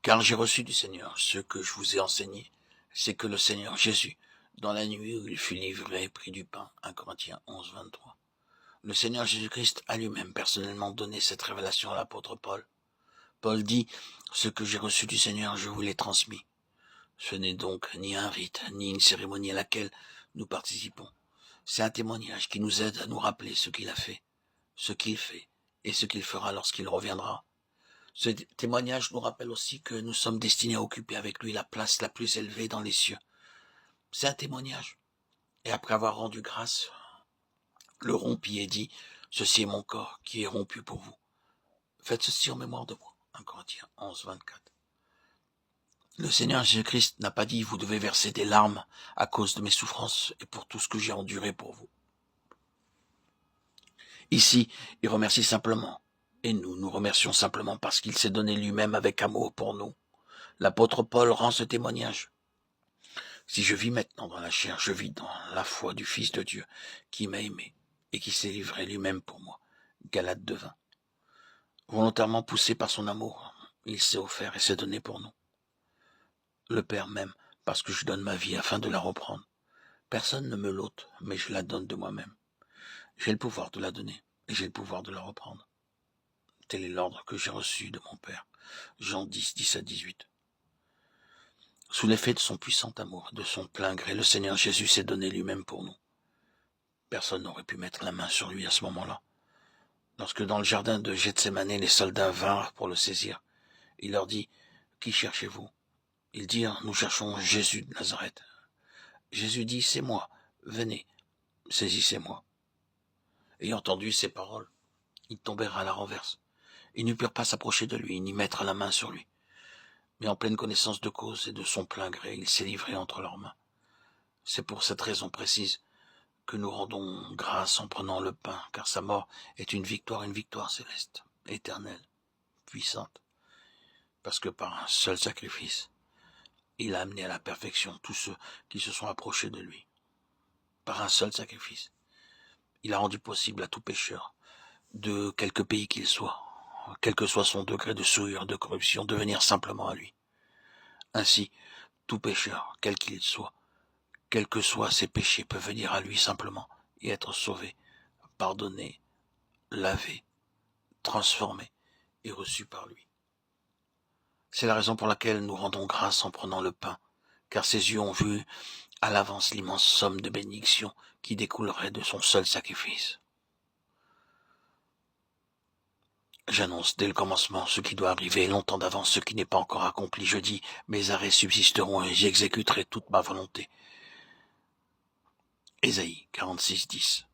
Car j'ai reçu du Seigneur ce que je vous ai enseigné, c'est que le Seigneur Jésus, dans la nuit où il fut livré, prit du pain. 1 Corinthiens 11, 23. Le Seigneur Jésus-Christ a lui-même personnellement donné cette révélation à l'apôtre Paul. Paul dit, ce que j'ai reçu du Seigneur, je vous l'ai transmis. Ce n'est donc ni un rite, ni une cérémonie à laquelle nous participons. C'est un témoignage qui nous aide à nous rappeler ce qu'il a fait, ce qu'il fait et ce qu'il fera lorsqu'il reviendra. Ce témoignage nous rappelle aussi que nous sommes destinés à occuper avec lui la place la plus élevée dans les cieux. C'est un témoignage. Et après avoir rendu grâce, le rompit et dit, ceci est mon corps qui est rompu pour vous. Faites ceci en mémoire de moi. 1 Corinthiens 11, 24. Le Seigneur Jésus-Christ n'a pas dit, vous devez verser des larmes à cause de mes souffrances et pour tout ce que j'ai enduré pour vous. Ici, il remercie simplement. Et nous remercions simplement parce qu'il s'est donné lui-même avec amour pour nous. L'apôtre Paul rend ce témoignage. Si je vis maintenant dans la chair, je vis dans la foi du Fils de Dieu qui m'a aimé et qui s'est livré lui-même pour moi. Galates 2:20. Volontairement poussé par son amour, il s'est offert et s'est donné pour nous. Le Père m'aime parce que je donne ma vie afin de la reprendre. Personne ne me l'ôte, mais je la donne de moi-même. J'ai le pouvoir de la donner et j'ai le pouvoir de la reprendre. Tel est l'ordre que j'ai reçu de mon Père. Jean 10, 17-18. Sous l'effet de son puissant amour, de son plein gré, le Seigneur Jésus s'est donné lui-même pour nous. Personne n'aurait pu mettre la main sur lui à ce moment-là. Lorsque dans le jardin de Gethsémane, les soldats vinrent pour le saisir, il leur dit, « Qui cherchez-vous » Ils dirent, « Nous cherchons Jésus de Nazareth. » Jésus dit, « C'est moi, venez, saisissez-moi. » Ayant entendu ces paroles, ils tombèrent à la renverse. Ils ne purent pas s'approcher de lui, ni mettre la main sur lui. Mais en pleine connaissance de cause et de son plein gré, il s'est livré entre leurs mains. C'est pour cette raison précise que nous rendons grâce en prenant le pain, car sa mort est une victoire céleste, éternelle, puissante, parce que par un seul sacrifice, il a amené à la perfection tous ceux qui se sont approchés de lui. Par un seul sacrifice, il a rendu possible à tout pécheur, de quelque pays qu'il soit, quel que soit son degré de souillure, de corruption, de venir simplement à lui. Ainsi, tout pécheur, quel qu'il soit, quels que soient ses péchés, peut venir à lui simplement et être sauvé, pardonné, lavé, transformé et reçu par lui. C'est la raison pour laquelle nous rendons grâce en prenant le pain, car ses yeux ont vu à l'avance l'immense somme de bénédiction qui découlerait de son seul sacrifice. J'annonce dès le commencement ce qui doit arriver et longtemps d'avance ce qui n'est pas encore accompli. Je dis, mes arrêts subsisteront et j'exécuterai toute ma volonté. Ésaïe 46, 10.